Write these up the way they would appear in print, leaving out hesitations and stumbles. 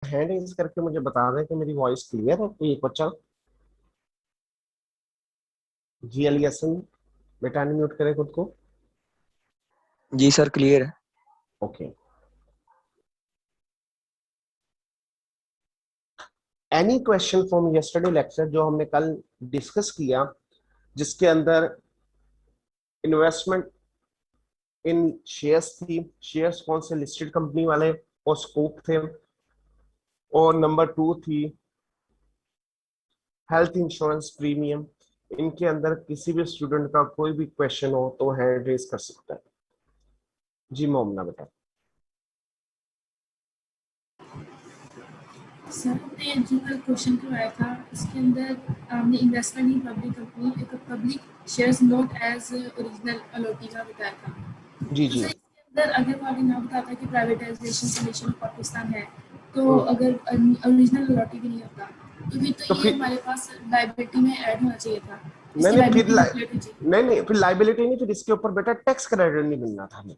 Hand raise करके मुझे बता दें कि मेरी वॉइस क्लियर है। कोई एक बच्चा जी अली हसन, बेटा अनम्यूट करे खुद को। जी सर, क्लियर है। Okay. Any question from yesterday lecture जो हमने कल डिस्कस किया, जिसके अंदर इन्वेस्टमेंट इन शेयर्स थी, शेयर्स कौन से लिस्टेड कंपनी वाले और स्कोप थे, और नंबर 2 थी हेल्थ इंश्योरेंस प्रीमियम। इनके अंदर किसी भी स्टूडेंट का कोई भी क्वेश्चन हो तो हैंड रेज कर सकता है। जी मोमना बेटा। सर हमने जो कल क्वेश्चन करवाया था उसके अंदर हमने इन्वेस्टमेंट इन पब्लिक कंपनी एक public shares note as original allottee का बताया था। जी तो जी। सर इसके अंदर अगर वो आगे ना बताता कि प्राइवेटाइजेशन कमीशन ऑफ पाकिस्तान है, तो हम्म, अगर ओरिजिनल अलॉटी भी नहीं होता तो फिर तो तो ये फिर हमारे पास लाइबिलिटी में ऐड होना चाहिए था। नहीं इसकी नहीं फिर लाइबिलिटी कैलकुलेट होनी चाहिए। नहीं नहीं फिर लाइबिलिटी नहीं, फिर इसके ऊपर बेटा टैक्स क्रेडिट नहीं मिलना था हमें।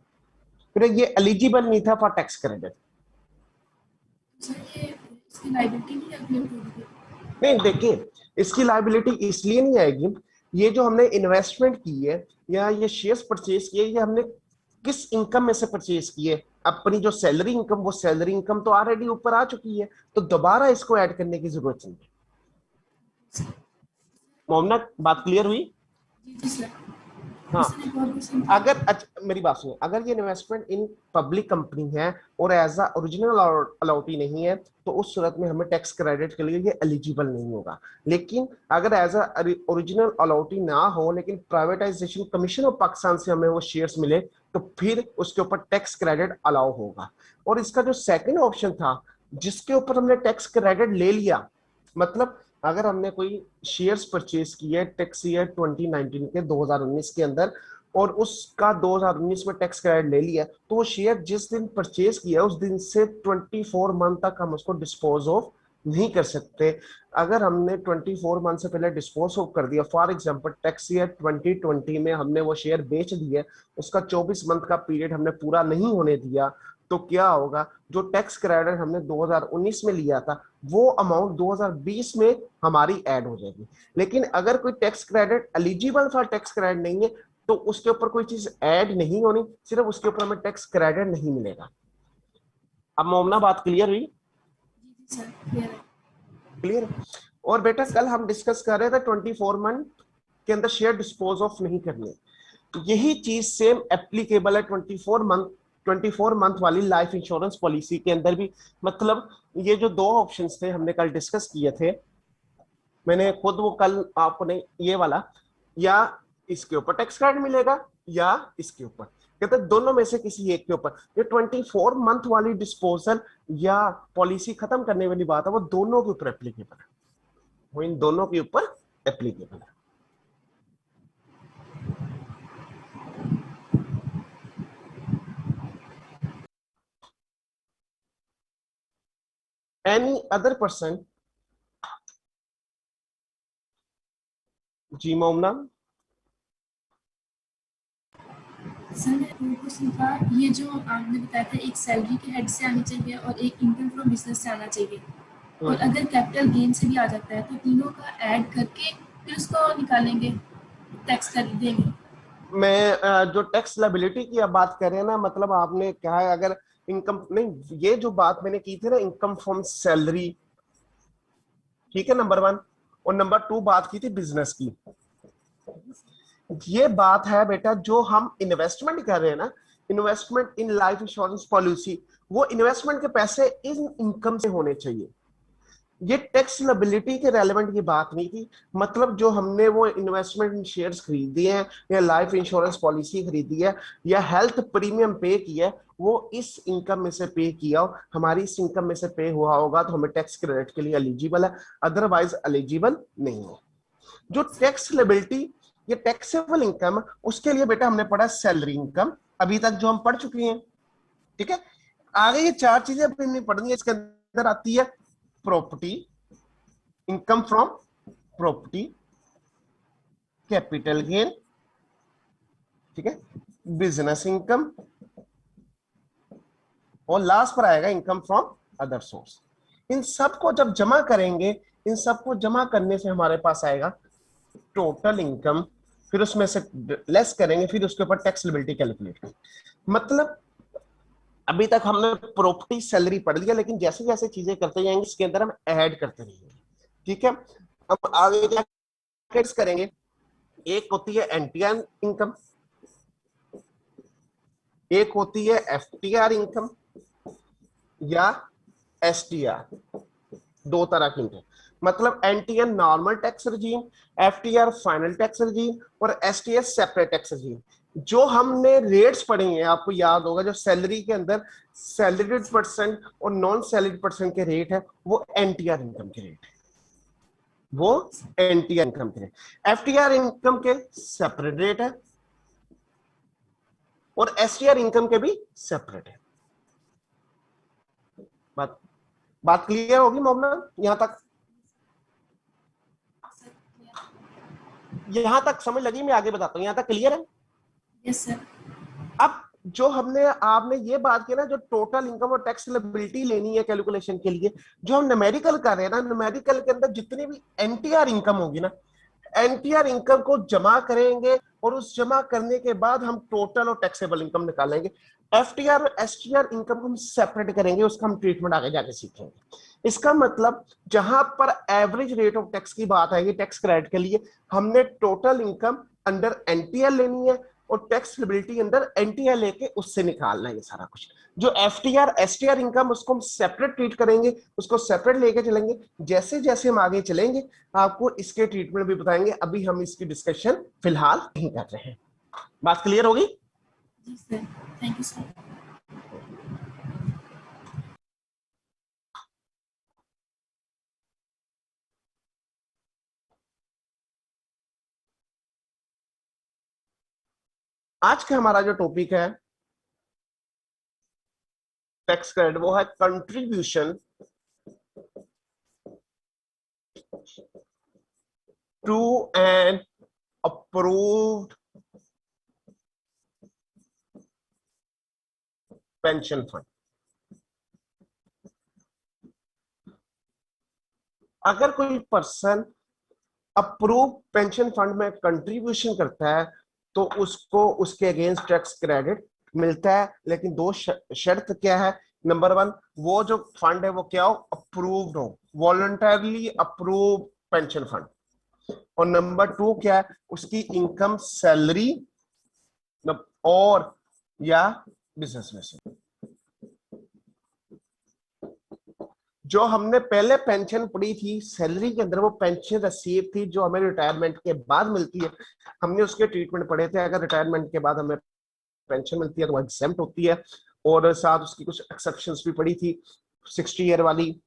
फिर ये एलिजिबल नहीं था फॉर टैक्स क्रेडिट। सर ये इसकी लाइबिलिटी नहीं कैलकुलेट होगी। नहीं देखिए, इसकी लाइबिलिटी इसलिए नहीं आएगी, ये जो हमने इन्वेस्टमेंट की है या ये शेयर्स परचेज किए, ये हमने किस इनकम में से परचेज किए? अपनी जो सैलरी इनकम, वो सैलरी इनकम तो ऑलरेडी ऊपर आ चुकी है, तो दोबारा इसको ऐड करने की जरूरत नहीं है। मोहम्मद, बात क्लियर हुई? जी जी सर। हाँ। सर एक और क्वेश्चन था। अगर मेरी बात सुनिए, अगर ये इन्वेस्टमेंट इन पब्लिक कंपनी है और एज अ ओरिजिनल अलॉटी नहीं है, तो उस सूरत में हमें टैक्स क्रेडिट के लिए ये एलिजिबल नहीं होगा। लेकिन अगर एज अ ओरिजिनल अलॉटी ना हो, लेकिन प्राइवेटाइजेशन कमीशन ऑफ पाकिस्तान से हमें वो शेयर्स मिले, तो फिर उसके ऊपर टैक्स क्रेडिट अलाउ होगा। और इसका जो सेकेंड ऑप्शन था, जिसके ऊपर हमने टैक्स क्रेडिट ले लिया, मतलब अगर हमने कोई शेयर्स परचेज किए टैक्स ईयर 2019 के 2019 के अंदर, और उसका 2019 में टैक्स क्रेडिट ले लिया, तो वो शेयर जिस दिन परचेज किया उस दिन से 24 मंथ तक हम उसको डिस्पोज ऑफ नहीं कर सकते। अगर हमने 24 मंथ से पहले डिस्पोज ऑफ कर दिया, फॉर एग्जांपल टैक्स ईयर 2020 में हमने वो शेयर बेच दिए, उसका 24 मंथ का पीरियड हमने पूरा नहीं होने दिया, तो क्या होगा? जो टैक्स क्रेडिट हमने 2019 में लिया था, वो अमाउंट 2020 में हमारी ऐड हो जाएगी। लेकिन अगर कोई tax credit eligible for tax credit नहीं है, तो उसके ऊपर कोई चीज ऐड नहीं होनी, सिर्फ उसके ऊपर हमें टैक्स क्रेडिट नहीं मिलेगा। अब मोमना, बात क्लियर हुई? जी जी सर क्लियर है। क्लियर। और बेटा कल हम डिस्कस कर रहे थे 24 मंथ के अंदर शेयर डिस्पोज ऑफ नहीं करने, यही चीज सेम एप्लीकेबल है 24 मंथ वाली लाइफ इंश्योरेंस पॉलिसी के अंदर भी। मतलब ये जो दो ऑप्शंस थे हमने कल डिस्कस किए थे, मैंने खुद वो कल आपने ये वाला, या इसके ऊपर टैक्स क्रेडिट मिलेगा या इसके ऊपर, कहते हैं दोनों में से किसी एक के ऊपर। ये 24 मंथ वाली डिस्पोजल या पॉलिसी खत्म करने वाली बात है, वो दोनों के ऊपर एप्लीकेबल है, वो इन दोनों के ऊपर एप्लीकेबल है। Any other person? जी मोमना। सर मेरा एक क्वेश्चन था, ये जो आपने बताया था एक सैलरी के हेड से आनी चाहिए और एक इनकम फ्रॉम बिजनेस से आना चाहिए, और अगर कैपिटल गेन से भी आ जाता है तो तीनों का ऐड करके फिर उसको निकालेंगे, टैक्स कर देंगे। मैं जो टैक्स लायबिलिटी की आप बात कर रहे हैं ना, मतलब आपने कहा है अगर इनकम नहीं, ये जो बात मैंने की थी ना, इनकम फ्रॉम सैलरी, ठीक है, नंबर 1। और नंबर 2 बात की थी बिजनेस की। ये बात है बेटा, जो हम इन्वेस्टमेंट कर रहे हैं ना, investment in life insurance policy, वो इन्वेस्टमेंट के पैसे इन इनकम से होने चाहिए। ये टैक्स लायबिलिटी के रेलेवेंट की बात नहीं थी। मतलब जो हमने वो इन्वेस्टमेंट इन शेयर्स खरीदी हैं, या लाइफ इंश्योरेंस पॉलिसी खरीदी है, या हेल्थ प्रीमियम पे किया है, वो इस इनकम में से पे किया हो, हमारी इस इनकम में से पे हुआ होगा, तो हमें टैक्स क्रेडिट के लिए एलिजिबल है, अदरवाइज एलिजिबल नहीं है। जो टैक्स लायबिलिटी, ये टैक्सेबल इनकम, उसके लिए बेटा हमने पढ़ा सैलरी इनकम, अभी तक जो हम पढ़ चुके हैं, ठीक है। आगे ये 4 चीजें अपनी नहीं पढ़नी है, इसके अंदर आती है property, income from property, capital gain, ठीक है, बिजनेस इनकम, और लास्ट पर आएगा इनकम फ्रॉम अदर सोर्स। इन सबको जब जमा करेंगे, इन सबको जमा करने से हमारे पास आएगा टोटल इनकम, फिर उसमें से लेस करेंगे, फिर उसके ऊपर टैक्स लिबिलिटी कैलकुलेट। मतलब अभी तक हमने प्रॉपर्टी सैलरी पढ़ लिया, लेकिन जैसे जैसे चीजें करते जाएंगे इसके अंदर हम ऐड करते रहेंगे। ठीक है, अब आगे क्या करेंगे, एक होती है एनटीआर इनकम, एक होती है एफटीआर इनकम या एसटीआर, दो तरह की इनकम। मतलब NTR normal tax रजीम, FTR final tax रजीम और एसटीआर सेपरेट टैक्स रजीम। जो हमने रेट्स पढ़े हैं आपको याद होगा, जो सैलरी के अंदर सैलरीड परसेंट और नॉन सैलरीड परसेंट के रेट है वो एनटीआर इनकम के रेट है, वो एनटीआर इनकम के रेट। एफटीआर इनकम के सेपरेट रेट है और एसटीआर इनकम के भी सेपरेट है। बात बात क्लियर होगी मोहम्मद यहां तक? यहां तक समझ लगी? मैं आगे बताता हूं, यहां तक क्लियर है? Yes sir. अब जो हमने आपने ये बात की ना, जो टोटल इनकम और टैक्स लायबिलिटी लेनी है कैलकुलेशन के लिए, जो हम न्यूमेरिकल कर रहे हैं ना, न्यूमेरिकल के अंदर जितनी भी एनटीआर इनकम होगी ना, एनटीआर इनकम को जमा करेंगे और उस जमा करने के बाद हम टोटल और टैक्सेबल इनकम निकालेंगे। एफटीआर और एसटीआर इनकम को हम सेपरेट करेंगे, उसका हम ट्रीटमेंट आगे जाके सीखेंगे। इसका मतलब जहां पर एवरेज रेट ऑफ टैक्स की बात आएगी टैक्स क्रेडिट के लिए, हमने टोटल इनकम अंडर एनटीआर लेनी है और टैक्स लिबिलिटी अंदर एनटीआर लेके उससे निकालना है ये सारा कुछ। जो एफटीआर एसटीआर इनकम उसको हम सेपरेट ट्रीट करेंगे, उसको सेपरेट लेके चलेंगे। जैसे जैसे हम आगे चलेंगे आपको इसके ट्रीटमेंट भी बताएंगे, अभी हम इसकी डिस्कशन फिलहाल नहीं कर रहे हैं। बात क्लियर होगी? जी सर, थैंक यू सर। आज का हमारा जो टॉपिक है टैक्स क्रेडिट, वो है contribution to an approved pension fund. अगर कोई पर्सन अप्रूव पेंशन फंड में कंट्रीब्यूशन करता है तो उसको उसके अगेंस्ट टैक्स क्रेडिट मिलता है, लेकिन दो शर्त क्या है? नंबर वन, वो जो फंड है वो क्या हो? अप्रूव्ड हो, वॉलंटरली अप्रूव पेंशन फंड। और नंबर टू क्या है? उसकी इनकम सैलरी और या बिजनेस में से। जो हमने पहले पेंशन पड़ी थी सैलरी के अंदर, वो पेंशन रिसीव थी जो हमें रिटायरमेंट के बाद मिलती है। हमने उसके ट्रीटमेंट पढ़े थे। अगर रिटायरमेंट के बाद हमें पेंशन मिलती है तो वो एग्जेम्प्ट होती है, और साथ उसकी कुछ एक्सेप्शंस भी पड़ी थी, 60 ईयर वाली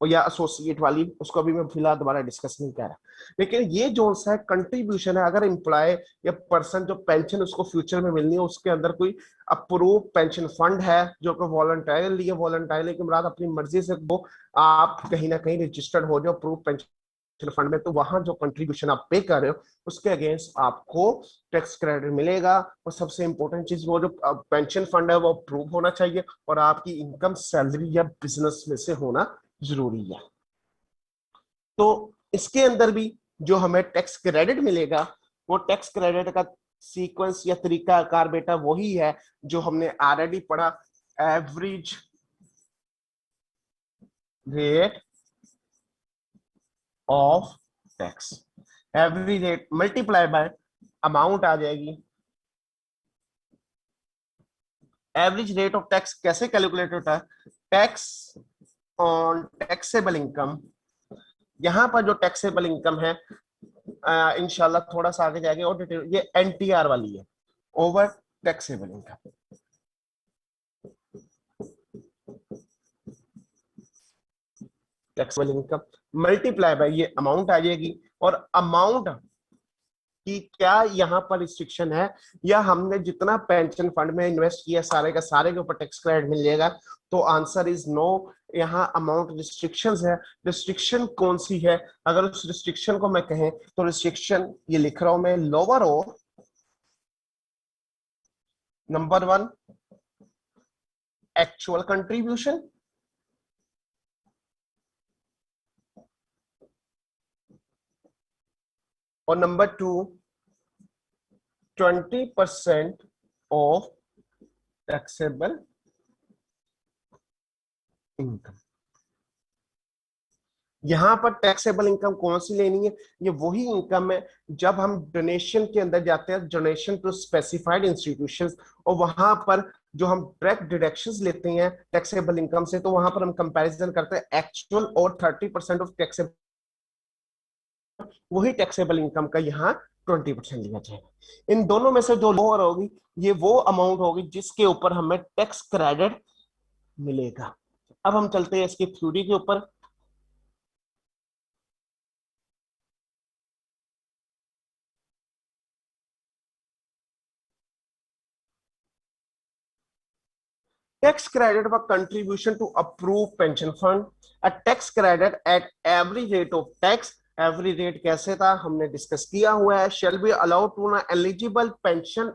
और या एसोसिएट वाली, उसको अभी मैं फिलहाल दोबारा डिस्कस नहीं कर रहा। लेकिन ये जो सा कंट्रीब्यूशन है, अगर एम्प्लॉय या पर्सन जो पेंशन उसको फ्यूचर में मिलनी है उसके अंदर कोई अप्रूव पेंशन फंड है जो कि वॉलंटरली है, वॉलंटरली की मुराद अपनी मर्जी से वो आप कहीं ना कहीं रजिस्टर्ड हो जाओ अप्रूव पेंशन फंड में, तो वहां जो कंट्रीब्यूशन आप पे कर रहे हो उसके अगेंस्ट आपको टैक्स क्रेडिट मिलेगा। और सबसे इंपॉर्टेंट चीज, वो जो पेंशन फंड है वो अप्रूव होना चाहिए और आपकी इनकम सैलरी या बिजनेस में से होना जरूरी है। तो इसके अंदर भी जो हमें टैक्स क्रेडिट मिलेगा, वो टैक्स क्रेडिट का सीक्वेंस या तरीका आकार बेटा वही है जो हमने ऑलरेडी पढ़ा। Average rate of tax, average rate multiply by amount आ जाएगी। एवरेज रेट ऑफ टैक्स कैसे कैलकुलेट होता है? Tax on taxable income. यहां पर जो टैक्सेबल इनकम है इंशाल्लाह थोड़ा सा आगे जाएंगे और डिटेल, ये एनटीआर वाली है, over taxable income. Taxable income multiply by ये अमाउंट आ जाएगी। और अमाउंट कि क्या यहाँ पर रिस्ट्रिक्शन है या हमने जितना पेंशन फंड में इन्वेस्ट किया सारे का सारे के ऊपर टैक्स क्रेडिट मिल जाएगा? तो आंसर इज नो। यहाँ अमाउंट रिस्ट्रिक्शंस है। रिस्ट्रिक्शन कौन सी है? अगर उस रिस्ट्रिक्शन को मैं कहें तो रिस्ट्रिक्शन ये लिख रहा हूं मैं, लोअर हो नंबर वन एक्चुअल कंट्रीब्यूशन, और नंबर 2 20% ऑफ टैक्सेबल इनकम। यहां पर टैक्सेबल इनकम कौन सी लेनी है? ये वही इनकम है जब हम डोनेशन के अंदर जाते हैं, डोनेशन टू स्पेसिफाइड इंस्टीट्यूशंस, और वहां पर जो हम डायरेक्ट डिडक्शंस लेते हैं टैक्सेबल इनकम से, तो वहां पर हम कंपैरिजन करते हैं एक्चुअल और 30% ऑफ टैक्सेबल, वही टैक्सेबल इनकम का यहाँ 20% लिया जाएगा। इन दोनों में से जो लोअर होगी ये वो अमाउंट होगी जिसके ऊपर हमें टैक्स क्रेडिट मिलेगा। अब हम चलते हैं इसकी थ्योरी के ऊपर। Tax credit for contribution to approved pension fund. A tax credit at every rate of tax. Every rate कैसे था हमने डिस्कस किया हुआ है। Shall be allowed to an eligible pension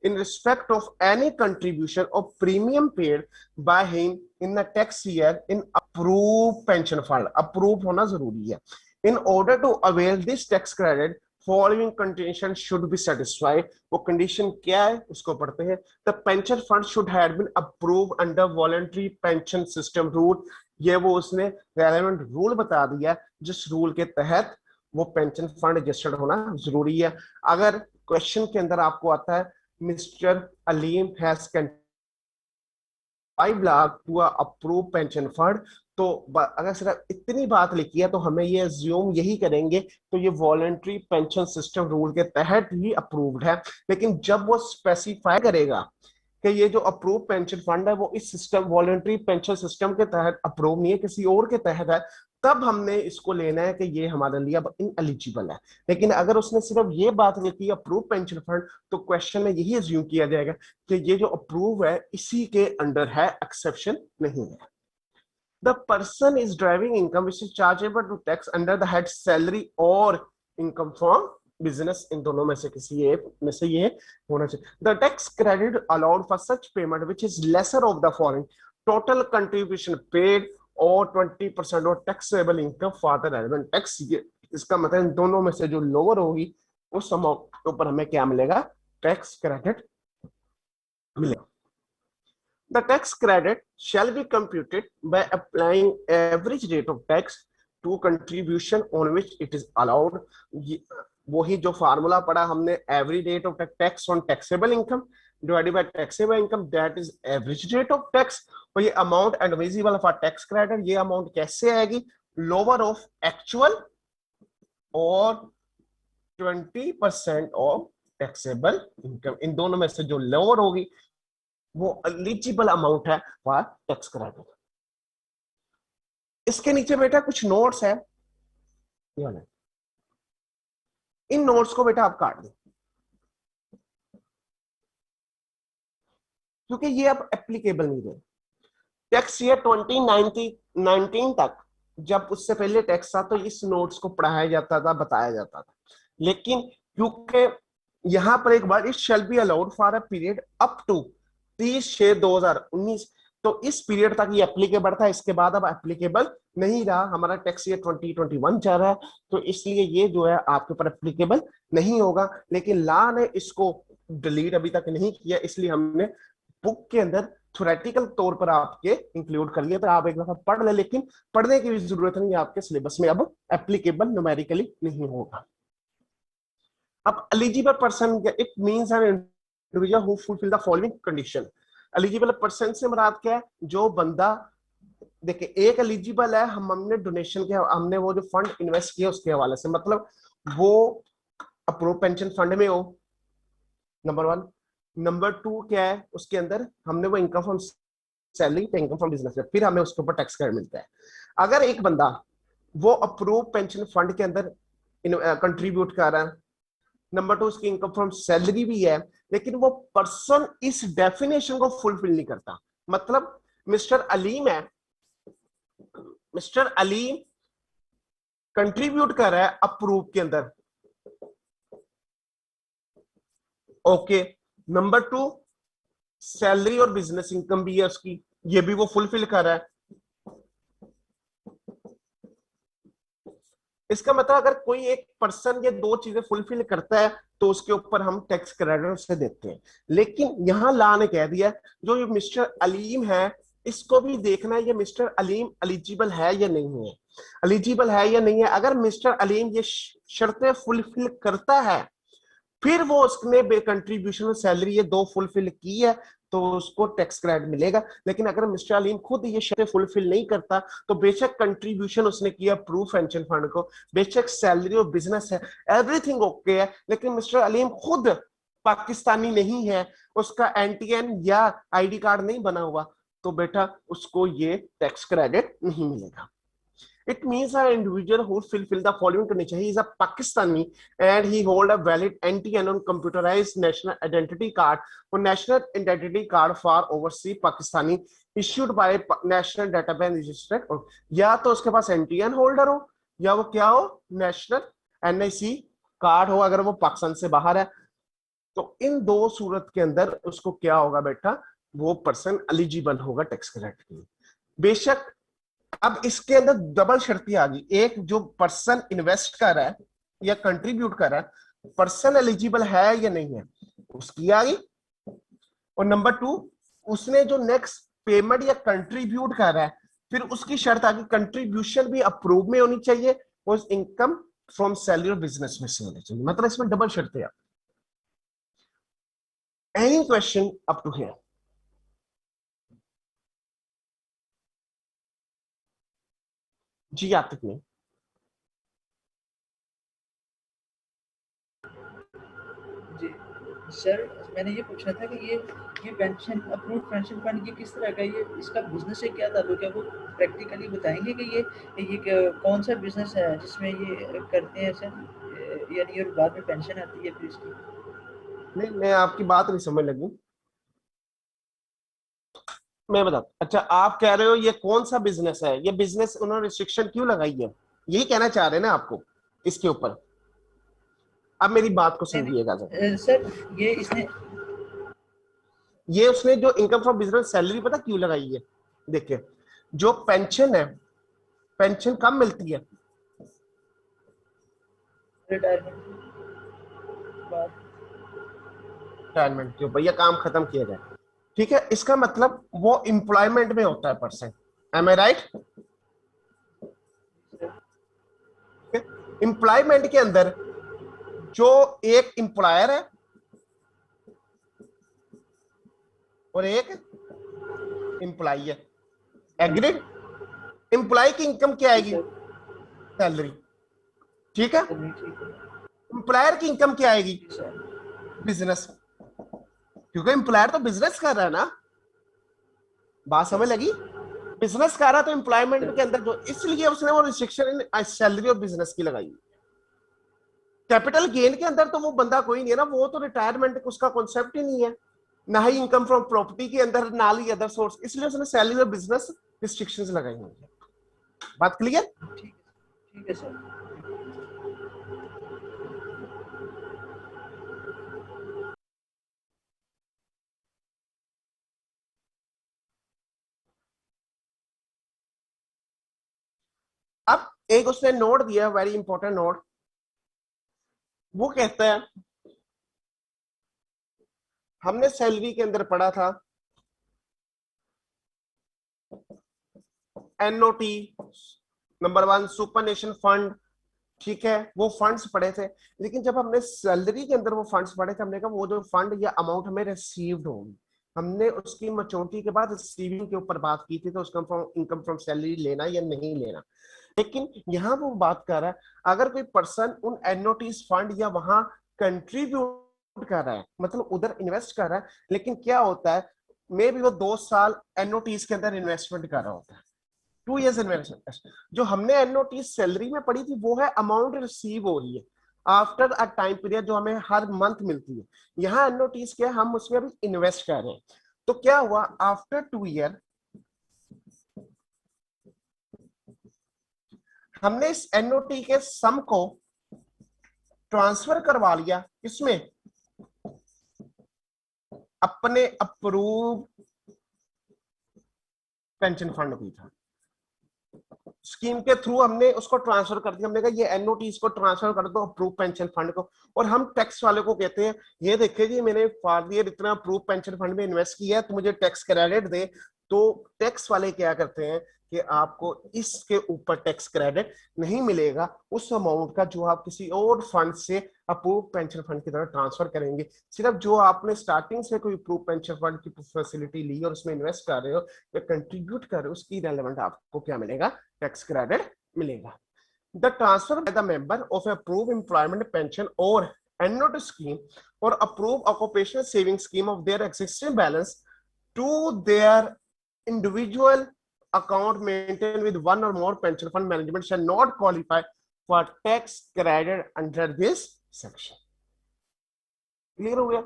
in respect of any contribution or premium paid by him in the tax year in approved pension fund. Approved होना जरूरी है। In order to avail this tax credit, following condition should be satisfied. वो condition क्या है उसको पढ़ते हैं। The pension fund should have been approve under voluntary pension system rule. ये वो उसने रेलेवेंट रूल बता दिया जिस रूल के तहत वो पेंशन फंड रजिस्टर्ड होना जरूरी है। अगर क्वेश्चन के अंदर आपको आता है mister Aleem has 5 lakh to approve pension fund, तो अगर सिर्फ इतनी बात लिखी है तो हमें ये अज्यूम यही करेंगे तो ये वॉलंटरी पेंशन सिस्टम रूल के तहत ही अप्रूव्ड है। लेकिन जब वो स्पेसिफाई करेगा कि ये जो अप्रूव पेंशन फंड है वो इस सिस्टम वॉलंटरी पेंशन सिस्टम के तहत अप्रूव नहीं है, किसी और के तहत है, तब हमने इसको लेना है कि ये हमारे लिए अब इनएलिजिबल है। लेकिन अगर उसने सिर्फ ये बात लिखी अप्रूव पेंशन फंड, तो क्वेश्चन में यही अज्यूम किया जाएगा कि ये जो अप्रूव है इसी के अंडर है, एक्सेप्शन नहीं है। The person is driving income which is chargeable to tax under the head salary or income from business। इन दोनों में से किसी एक में से ये होना चाहिए। The tax credit allowed for such payment which is lesser of the following: total contribution paid और 20% of taxable income for the relevant tax year। इसका मतलब इन दोनों में से जो लोअर होगी उस अमाउंट के ऊपर हमें क्या मिलेगा? टैक्स क्रेडिट मिलेगा। The tax credit shall be computed by applying average rate of tax to contribution on which it is allowed। वही जो फार्मूला पढ़ा हमने, average rate of tax on taxable income divided by taxable income, that is average rate of tax. और ये amount admissible for tax credit, ये amount कैसे आएगी? Lower of actual और 20% ऑफ टैक्सेबल इनकम। इन दोनों में से जो लोअर होगी वो एलिजिबल अमाउंट है फॉर टैक्स क्रेडिट। इसके नीचे बेटा कुछ नोट्स है, इन नोट्स को बेटा आप काट दो क्योंकि ये अब एप्लीकेबल नहीं है। टैक्स ईयर 2019 तक, जब उससे पहले टैक्स था, तो इस नोट्स को पढ़ाया जाता था, बताया जाता था। लेकिन क्योंकि यहां पर एक बार it shall be allowed for a period up to 30/6/2019, तो इस पीरियड तक ये एप्लीकेबल था। इसके बाद अब एप्लीकेबल नहीं रहा। हमारा टैक्स ईयर 2021 चल रहा है, तो इसलिए ये जो है आपके ऊपर एप्लीकेबल नहीं होगा। लेकिन लॉ ने इसको डिलीट अभी तक नहीं किया, इसलिए हमने बुक के अंदर थ्योरेटिकल तौर पर आपके इंक्लूड कर लिया। तो आप एक दफा पढ़ ले, लेकिन पढ़ने की भी जरूरत नहीं, आपके सिलेबस में अब एप्लीकेबल न्यूमेरिकली नहीं होगा। अब eligible person, it means an individual who fulfil the following condition. Eligible person से मुराद क्या है? जो बंदा, देखिए एक एलिजिबल है, हमने डोनेशन के, हमने वो जो फंड इन्वेस्ट किया उसके हवाले से, मतलब वो अप्रूव पेंशन फंड में हो, नंबर 1। नंबर 2 क्या है? उसके अंदर हमने वो इनकम फ्रॉम सैलरी पे, इनकम फ्रॉम बिजनेस, फिर हमें उसके ऊपर टैक्स क्रेडिट मिलता है। अगर एक बंदा वो अप्रूव पेंशन फंड के अंदर कंट्रीब्यूट कर रहा है, नंबर 2 उसकी इनकम फ्रॉम सैलरी भी है, लेकिन वो पर्सन इस डेफिनेशन को फुलफिल नहीं करता। मतलब मिस्टर अलीम है, मिस्टर अलीम कंट्रीब्यूट कर रहा है अप्रूव के अंदर, ओके। नंबर 2 सैलरी और बिजनेस इनकम भी है उसकी, ये भी वो फुलफिल कर रहा है। इसका मतलब अगर कोई एक पर्सन ये दो चीजें फुलफिल करता है तो उसके ऊपर हम टैक्स क्रेडिट उसे देते हैं। लेकिन यहाँ ला ने कह दिया जो ये मिस्टर अलीम है इसको भी देखना है, ये मिस्टर अलीम एलिजिबल है या नहीं है, एलिजिबल है या नहीं है। अगर मिस्टर अलीम ये शर्तें फुलफिल करता है, फिर वो उसने कंट्रीब्यूशन सैलरी ये दो फुलफिल की है तो उसको टैक्स क्रेडिट मिलेगा। लेकिन अगर मिस्टर अलीम खुद ये शर्तें फुलफिल नहीं करता तो बेशक कंट्रीब्यूशन उसने किया प्रूफ पेंशन फंड को, बेशक सैलरी और बिजनेस है, एवरीथिंग ओके है, लेकिन मिस्टर अलीम खुद पाकिस्तानी नहीं है, उसका एनटीएन या आईडी कार्ड नहीं बना हुआ, तो बेटा उसको ये टैक्स क्रेडिट नहीं मिलेगा। It means an individual who fulfill the following condition: he is a Pakistani and he hold a valid NTN on computerized national identity card or national identity card for overseas Pakistani issued by National Database Register। या तो उसके पास NTN holder हो या वो क्या हो, national NIC card हो अगर वो पाकिस्तान से बाहर है। तो इन दो सूरत के अंदर उसको क्या होगा बेटा, वो पर्सन एलिजिबल होगा टैक्स क्रेडिट के लिए। बेशक अब इसके अंदर डबल शर्ती आ गई, एक जो पर्सन इन्वेस्ट कर रहा है या कंट्रीब्यूट कर रहा है पर्सन एलिजिबल है या नहीं है उसकी आ गई, और नंबर टू उसने जो नेक्स्ट पेमेंट या कंट्रीब्यूट कर रहा है फिर उसकी शर्त आ गई कंट्रीब्यूशन भी अप्रूव में होनी चाहिए और इनकम फ्रॉम सैलरी और बिजनेस में से होनी चाहिए। मतलब इसमें डबल शर्तें आ। Any question up to here? जी आतिफ ने। जी सर, मैंने ये पूछना था कि ये पेंशन अप्रूव्ड पेंशन फंड ये किस तरह का, ये इसका बिजनेस से क्या ताल्लुक है, वो प्रैक्टिकली बताएंगे कि ये कौन सा बिजनेस है जिसमें ये करते हैं सर, यानी और बाद में पेंशन आती है फिर इसकी? नहीं, मैं आपकी बात नहीं समझ लगी, मैं बताता। अच्छा आप कह रहे हो ये कौन सा बिजनेस है, ये बिजनेस उन्होंने रिस्ट्रिक्शन क्यों लगाई है, यही कहना चाह रहे हैं ना आपको इसके ऊपर? अब मेरी बात को समझिएगा जरा। सर ये इसने ये उसने जो इनकम फ्रॉम बिजनेस सैलरी पता क्यों लगाई है? देखिए जो पेंशन है, पेंशन कब मिलती है? रिटायरमेंट बाद। रिटायरमेंट के ऊपर, यह काम खत्म किया जाए, ठीक है। इसका मतलब वो एम्प्लॉयमेंट में होता है पर्सन, एम आई राइट? एम्प्लॉयमेंट के अंदर जो एक एम्प्लॉयर है और एक एम्प्लॉय है, एग्रीड? एम्प्लॉय की इनकम क्या आएगी? सैलरी, ठीक है। एम्प्लॉयर की इनकम क्या आएगी? बिजनेस, क्योंकि एम्प्लॉयर तो बिजनेस कर रहा है ना, बात समझ लगी? बिजनेस कर रहा तो एम्प्लॉयमेंट के अंदर जो, इसलिए उसने वो रिस्ट्रिक्शन सैलरी और बिजनेस की लगाई। कैपिटल गेन के अंदर तो वो बंदा कोई नहीं है ना, वो तो रिटायरमेंट उसका कॉन्सेप्ट ही नहीं है, ना ही इनकम फ्रॉम प्रॉपर्टी के अंदर, ना ही अदर सोर्स, इसलिए उसने सैलरी और बिजनेस रिस्ट्रिक्शंस लगाई हुई है। बात क्लियर? ठीक है सर। अब एक उसने नोट दिया, वेरी इंपॉर्टेंट नोट, वो कहता है हमने सैलरी के अंदर पढ़ा था NOT, number one super nation fund, ठीक है, वो फंड्स पढ़े थे। लेकिन जब हमने सैलरी के अंदर वो फंड्स पढ़े थे हमने कहा वो जो फंड या अमाउंट हमें रिसीव्ड होगी, हमने उसकी मैच्योरिटी के बाद रिसीविंग के ऊपर बात की थी, तो उसका इनकम फ्रॉम सैलरी लेना या नहीं लेना। लेकिन यहाँ वो बात कर रहा है अगर कोई पर्सन उन एनओटीज फंड या वहां कंट्रीब्यूट कर रहा है, मतलब उधर इन्वेस्ट कर रहा है, लेकिन क्या होता है मे भी वो 2 साल एनओटीज के अंदर इन्वेस्टमेंट कर रहा होता है, 2 years इन्वेस्टमेंट। जो हमने एनओटी सैलरी में पढ़ी थी वो है अमाउंट रिसीव हो रही है आफ्टर अ टाइम पीरियड जो हमें हर मंथ मिलती है। यहाँ एनओटीज क्या, हम उसमें अभी इन्वेस्ट कर रहे हैं। तो क्या हुआ, आफ्टर 2 year हमने इस एनओटी के सम को ट्रांसफर करवा लिया इसमें, अपने अप्रूव पेंशन फंड भी था। स्कीम के थ्रू हमने उसको ट्रांसफर कर दिया, हमने कहा ये एनओटी इसको ट्रांसफर कर दो अप्रूव पेंशन फंड को, और हम टैक्स वाले को कहते हैं ये देखिए जी मैंने फॉर ईयर इतना अप्रूव पेंशन फंड में इन्वेस्ट किया है तो मुझे टैक्स क्रेडिट दे। तो टैक्स वाले क्या करते हैं कि आपको इसके ऊपर टैक्स क्रेडिट नहीं मिलेगा उस अमाउंट का जो आप किसी और फंड से अप्रूव पेंशन फंड की तरफ ट्रांसफर करेंगे। सिर्फ जो आपने स्टार्टिंग से कोई अप्रूव पेंशन फंड की फैसिलिटी ली और उसमें इन्वेस्ट कर रहे हो या कंट्रीब्यूट कर रहे हो उसकी रेलेवेंट आपको क्या मिलेगा, टैक्स क्रेडिट मिलेगा। The transfer by the member of approved employment pension or annuity scheme or approved occupational savings scheme of their existing balance to their individual account maintained with one or more pension fund management shall not qualify for tax credit under this section. Clear हो गया?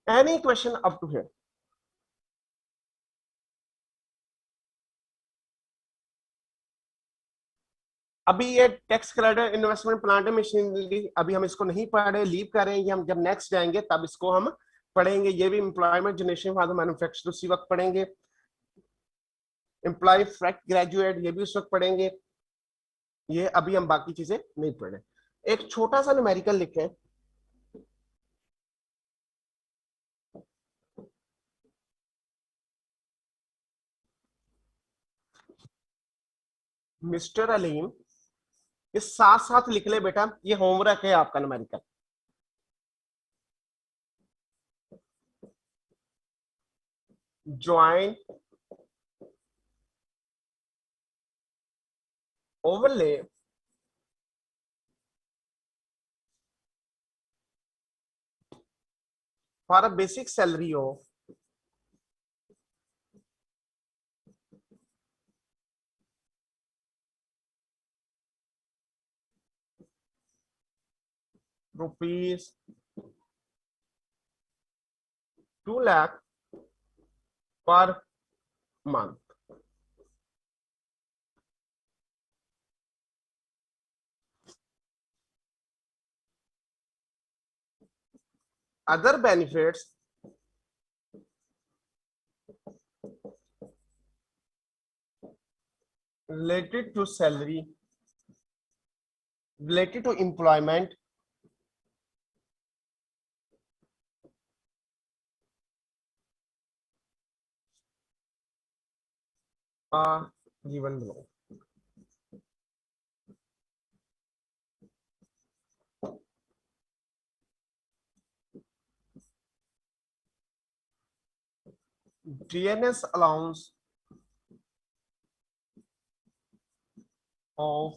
Any question up to here? अभी ये tax credit investment plant machinery अभी हम इसको नहीं पढ़ रहे, लीव कर रहे हैं, ये हम जब नेक्स्ट जाएंगे तब इसको हम पढ़ेंगे। ये भी employment generation for the manufacture उसी वक्त पढ़ेंगे। एम्प्लॉय फ्रेश ग्रेजुएट ये भी उस वक्त पढ़ेंगे। ये अभी हम बाकी चीजें नहीं पढ़ रहे। एक छोटा सा न्यूमेरिकल लिखें, मिस्टर अलीम, ये साथ साथ लिख ले बेटा, ये होमवर्क है आपका numerical. Join overlay for a basic salary of rupees 2 lakh per month. Other benefits related to salary, related to employment are given below. DNS allowance of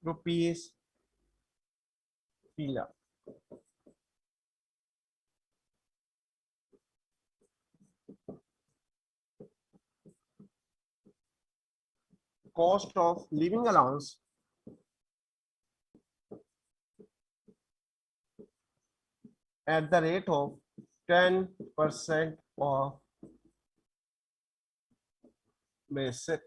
rupees 3 lakh. Cost of living allowance at the rate of 10% of basic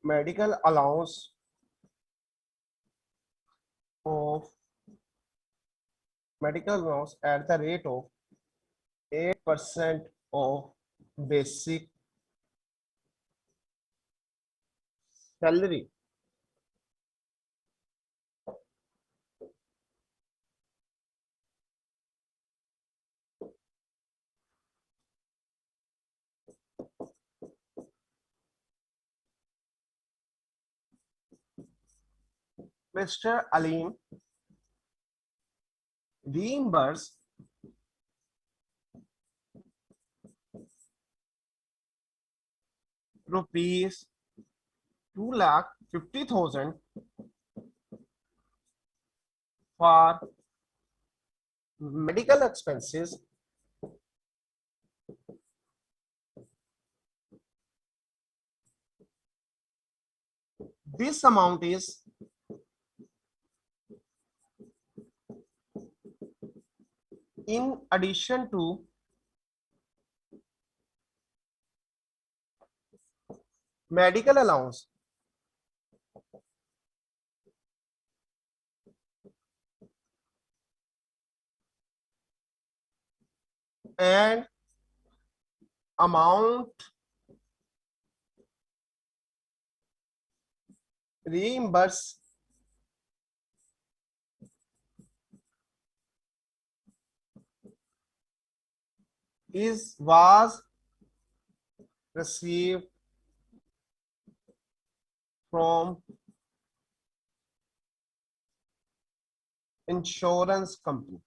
medical allowance of medical allowance at the rate of 8% of basic salary. Mr. Alim reimburse rupees 2,50,000 for medical expenses this amount is in addition to medical allowance and amount reimbursed was received from insurance company.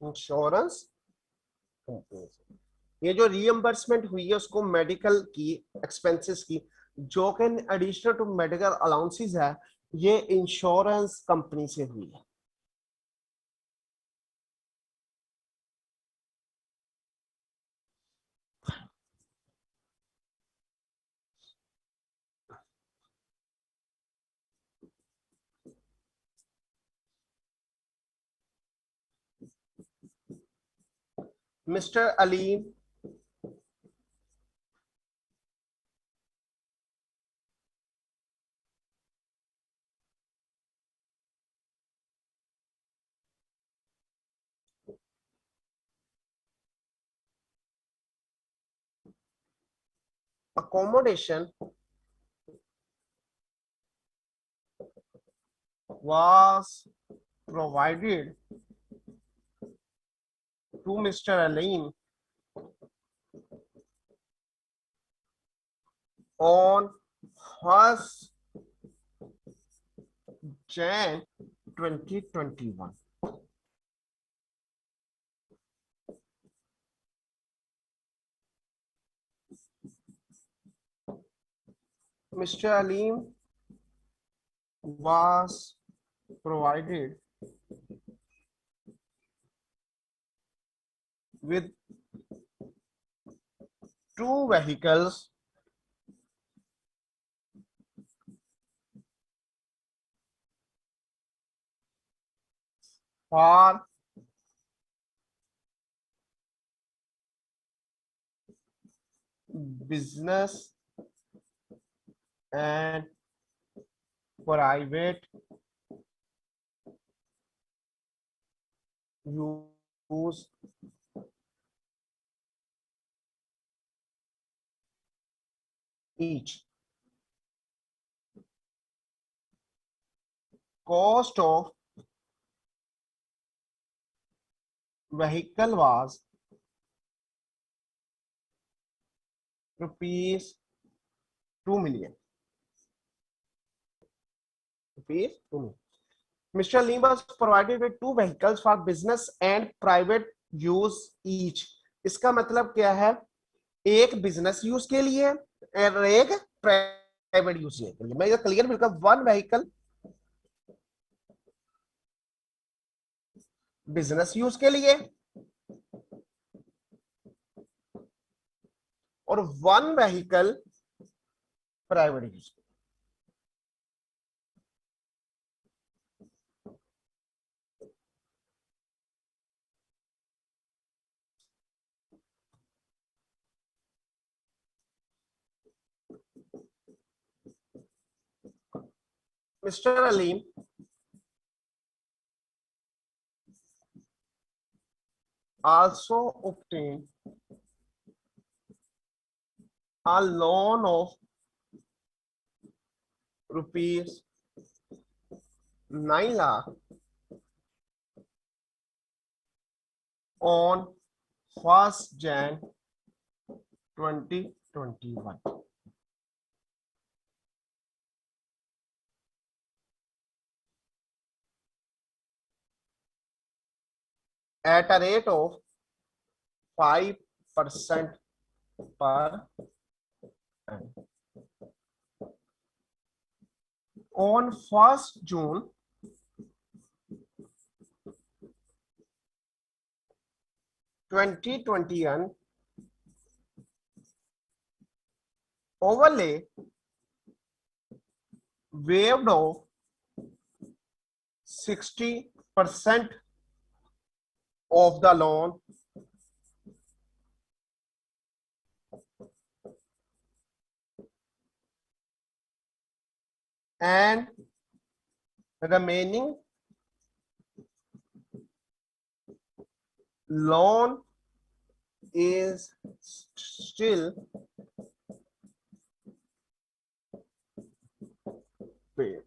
Insurance company, ये जो reimbursement हुई है उसको medical की expenses की, जो कि additional to medical allowances है, ये इंश्योरेंस कंपनी से हुई है। Mister Aleem accommodation was provided to Mr. Alim on 1st Jan 2021. Mr. Alim was provided with 2 vehicles for business and private use each. Cost of vehicle was rupees 2 million. Rupees 2 million. Mr. Lim was provided with 2 vehicles for business and private use each. इसका मतलब क्या है? एक business use के लिए और एक private use के लिए। मैं ये क्लियर बिल्कुल, 1 व्हीकल बिजनेस यूज के लिए और 1 vehicle private use. Mr. Alim also obtained a loan of rupees 9 lakh on 1st Jan 2021. At a rate of 5% per annum. On 1st June 2021, overlay waived off 60% of the loan and remaining loan is still paid.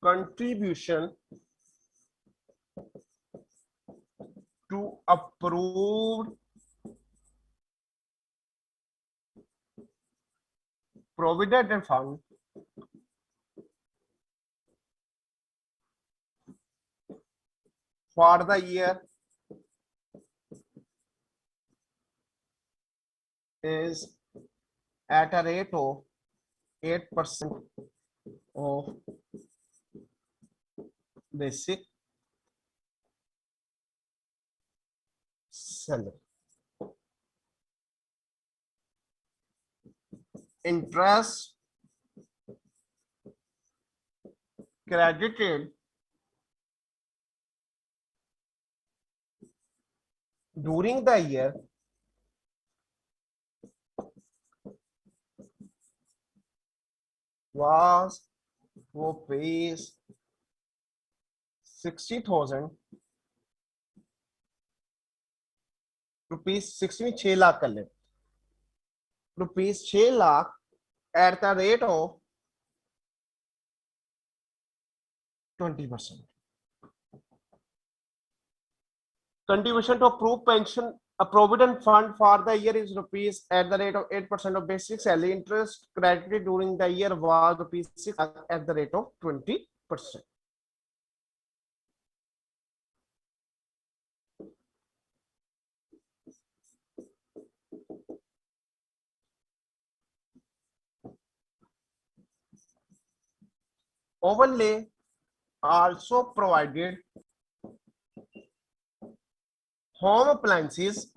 Contribution to approved provident fund for the year is at a rate of 8% of basic salary. Interest credited during the year was rupees 60,000 rupees 6 lakh कर ले rupees 6 lakh at the rate of 20%. Contribution to approved pension a provident fund for the year is rupees at the rate of 8% of basic salary. Interest credited during the year was rupees 6 lakh at the rate of 20%. Overlay also provided home appliances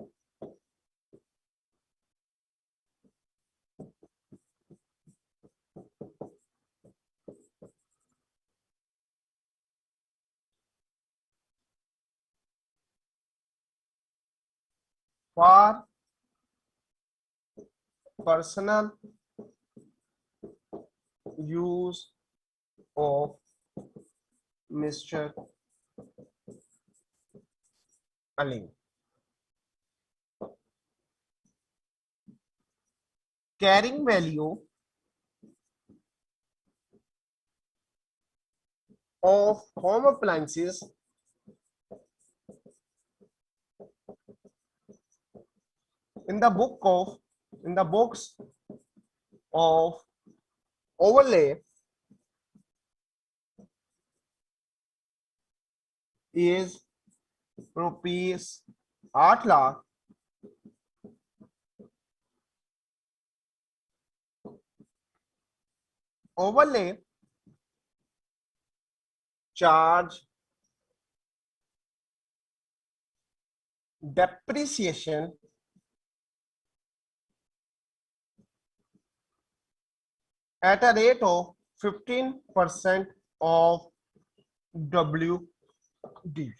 for personal use of Mr. Ali. Carrying value of home appliances in the books of overlay is rupees 8 lakh overlay charge depreciation at a rate of 15% of WD.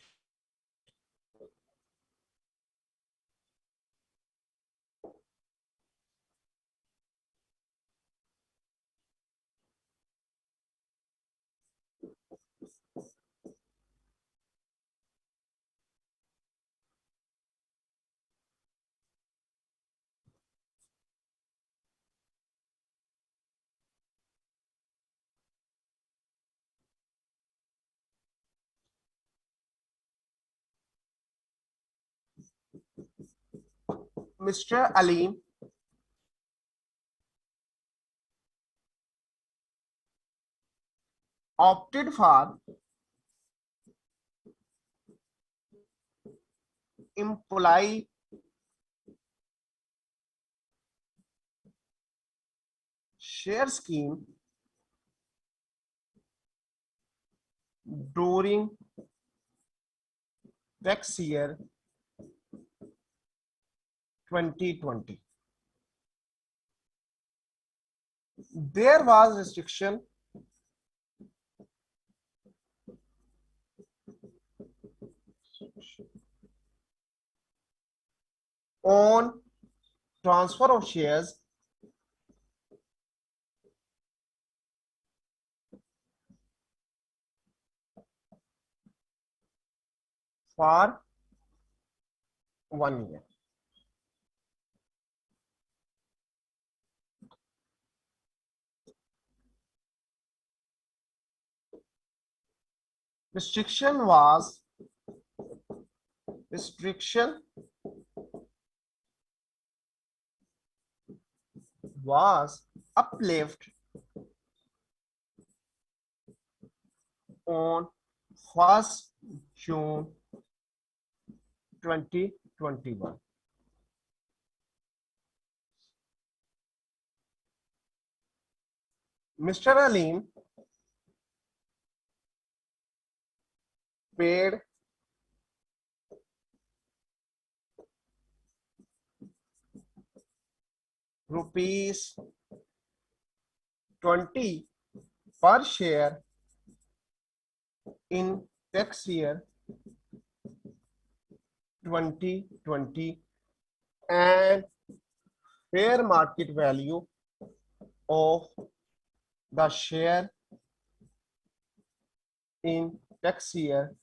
Mr. Alim opted for employee share scheme during tax year 2020. There was restriction on transfer of shares for 1 year. Restriction was uplift on 1st June 2021. Mr. Aleem paid rupees 20 per share in tax year 2020, and fair market value of the share in tax year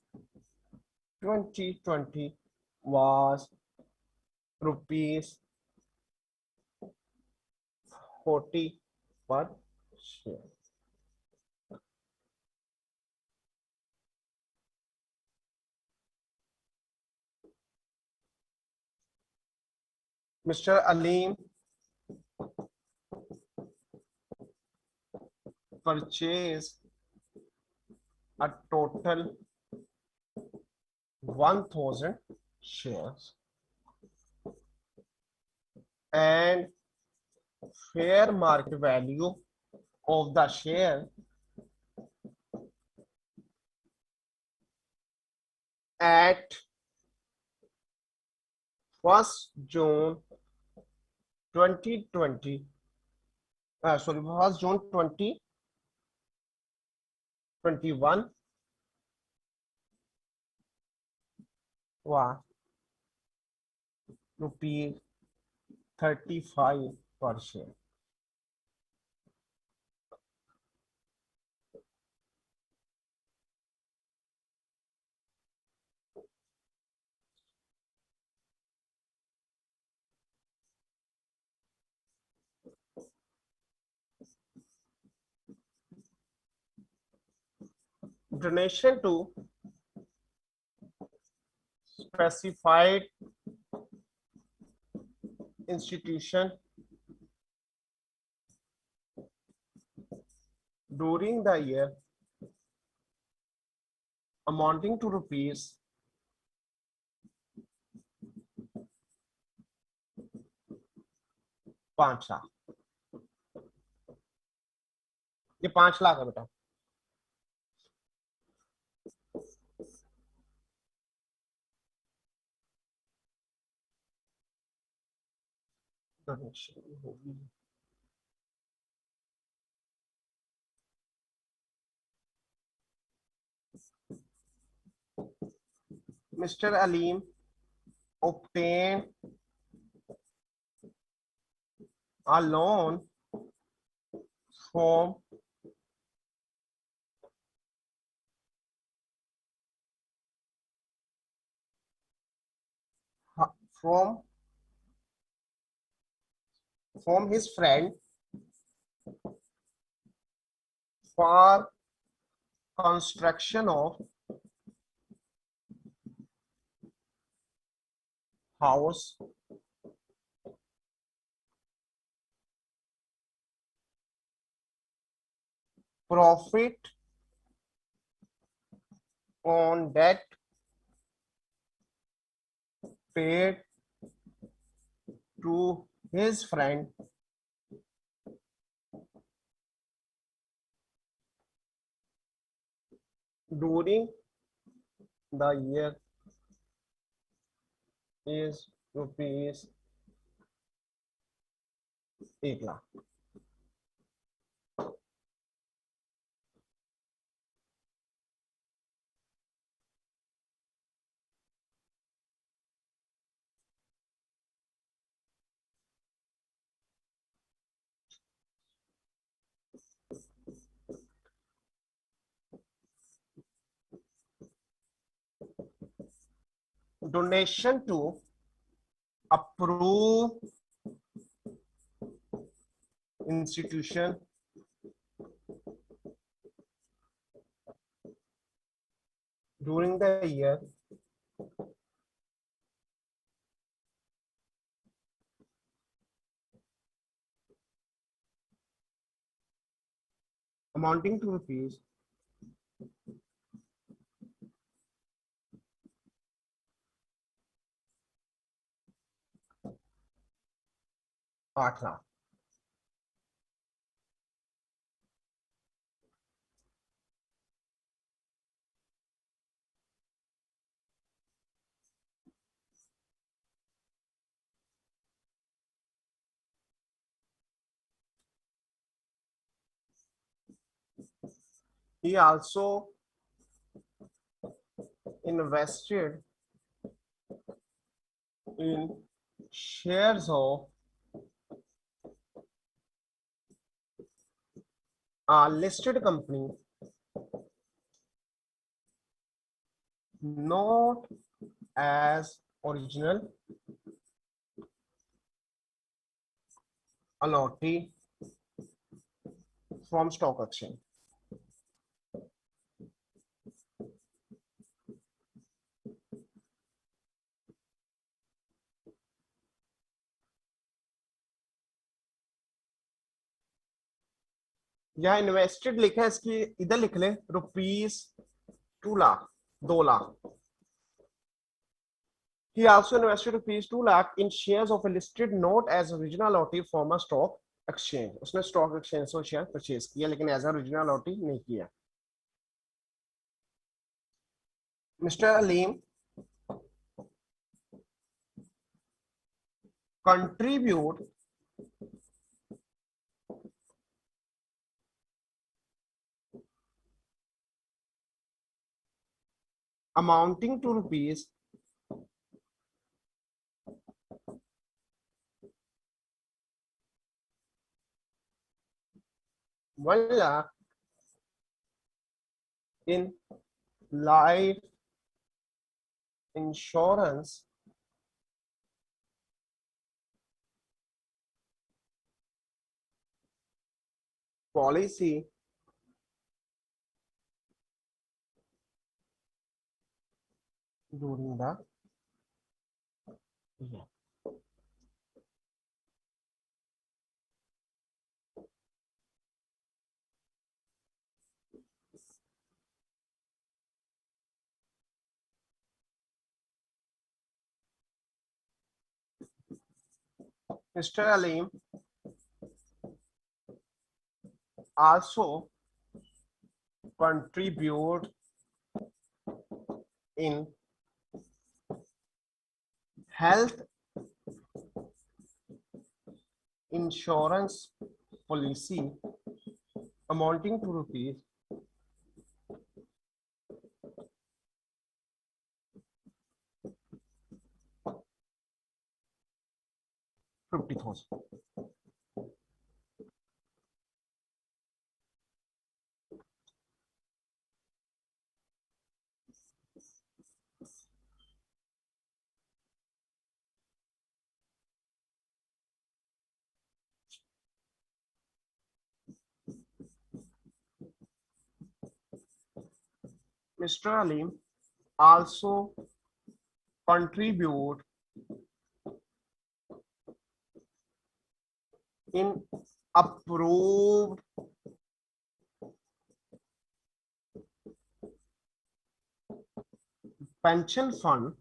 2020 was rupees 40 per share. Mr. Aleem purchased a total 1,000 shares, and fair market value of the share at 1st June 2020, 1st June 2021 was rupees 35 per share. Donation to specified institution during the year amounting to rupees 5 lakh. ये 5 लाख है बेटा। Donation होगी Mr. Aleem obtained a loan from from his friend for construction of house profit on debt paid to his friend during the year is rupees 1 lakh. Donation to approve institution during the year amounting to rupees 8 lakh. He also invested in shares of a listed company not as original allotee from stock exchange. यहाँ invested लिखा है, इसकी इधर लिख ले rupees 2 lakh, 2 lakh. He also invested rupees 2 lakh in shares of a listed not as original allotee from a stock exchange. उसने stock exchange से share purchase किया लेकिन एज ओरिजिनल allotee नहीं किया. Mr. Aleem contribute amounting to rupees 1 lakh in life insurance policy during the year. Mr. Aleem also contribute in health insurance policy amounting to rupees 50,000. Mr. Aleem also contribute in approved pension fund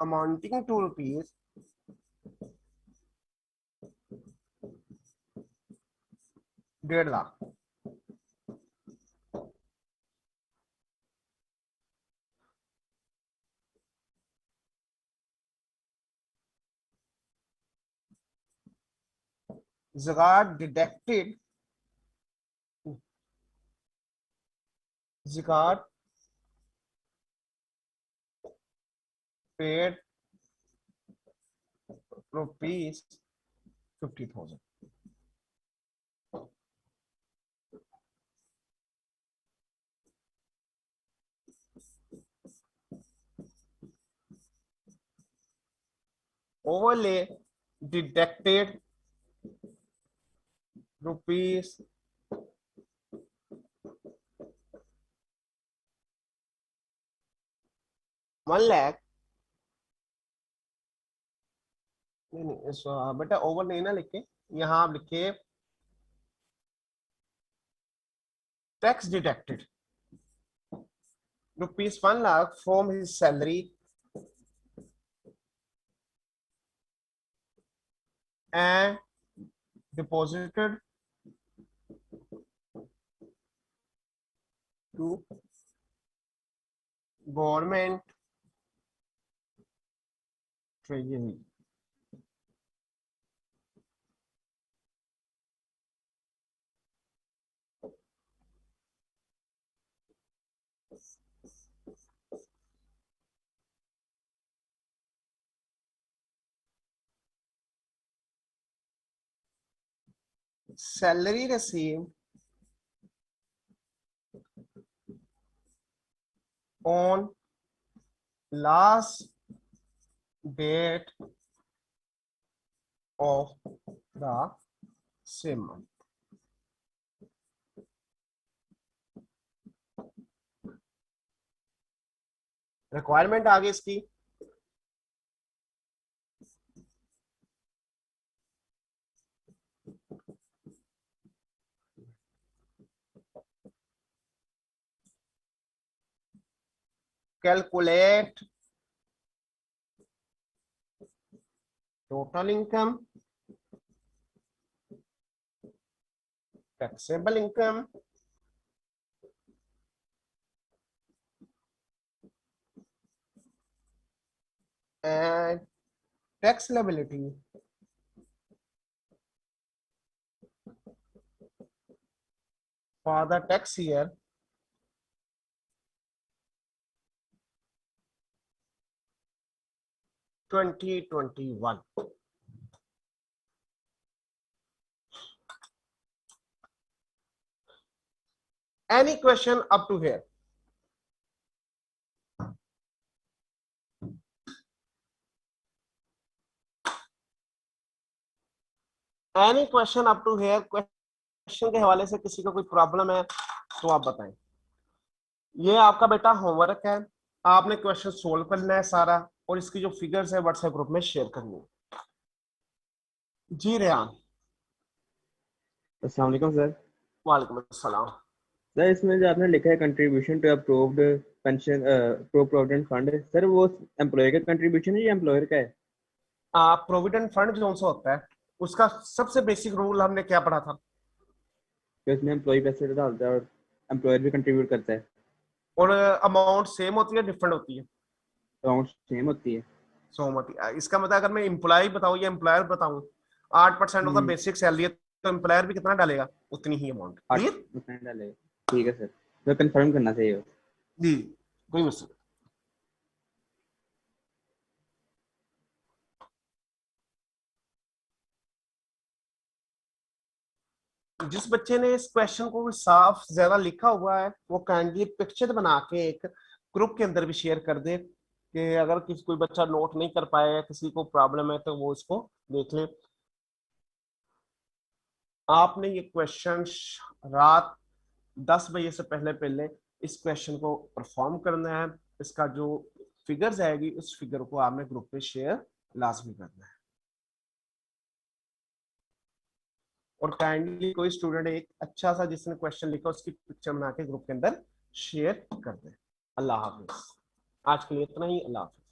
amounting to rupees 1.5 lakh. Zakat deducted, Zakat paid rupees 50,000. Overlay deducted rupees 1 lakh. नहीं बेटा over नहीं ना लिखे, यहां आप लिखे tax deducted rupees 1 lakh from his salary and deposited to government treasury. Salary received on last date of the same month. Requirement आगे इसकी calculate total income, taxable income, and tax liability for the tax year 2021. Any question up to here? Any question up to here? Question के हवाले से किसी को कोई problem है तो आप बताएं। ये आपका बेटा होमवर्क है, आपने क्वेश्चन सोल्व करना है सारा, और इसकी जो फिगर्स है व्हाट्सएप ग्रुप में शेयर करनी है। जी रेहान। अस्सलाम वालेकुम सर। वालेकुम अस्सलाम। सर इसमें जो आपने लिखा है contribution to approved pension provident fund, sir वो एम्प्लॉयर का कंट्रीब्यूशन है या एम्प्लॉयर का है? प्रोविडेंट फंड जो सा होता है उसका सबसे बेसिक रूल हमने क्या पढ़ा था कि उसमें एम्प्लॉय पैसे डालता है और एम्प्लॉयर भी कंट्रीब्यूट करता है, और अमाउंट सेम होती है डिफरेंट होती है? अमाउंट सेम होती है। सहमति। इसका मतलब अगर मैं एम्प्लॉय बताऊं या एम्प्लॉयर बताऊं, 8% ऑफ द बेसिक सैलरी है तो एम्प्लॉयर भी कितना डालेगा? उतनी ही अमाउंट। क्लियर? 8% डालेगा। ठीक है सर, तो कंफर्म करना चाहिए। जी कोई मसला। जिस बच्चे ने इस क्वेश्चन को साफ ज्यादा लिखा हुआ है वो काइंडली पिक्चर बना के एक ग्रुप के अंदर भी शेयर कर दे, कि अगर किसी कोई बच्चा नोट नहीं कर पाया, किसी को प्रॉब्लम है तो वो इसको देख ले। आपने ये क्वेश्चन रात 10 बजे से पहले पहले इस क्वेश्चन को परफॉर्म करना है। इसका जो फिगर्स आएगी उस फिगर को आपने ग्रुप पे शेयर लाजमी करना है। और काइंडली कोई स्टूडेंट एक अच्छा सा जिसने क्वेश्चन लिखा उसकी पिक्चर बना के ग्रुप के अंदर शेयर कर दे। अल्लाह हाफिज। आज के लिए इतना ही। अल्लाह हाफिज।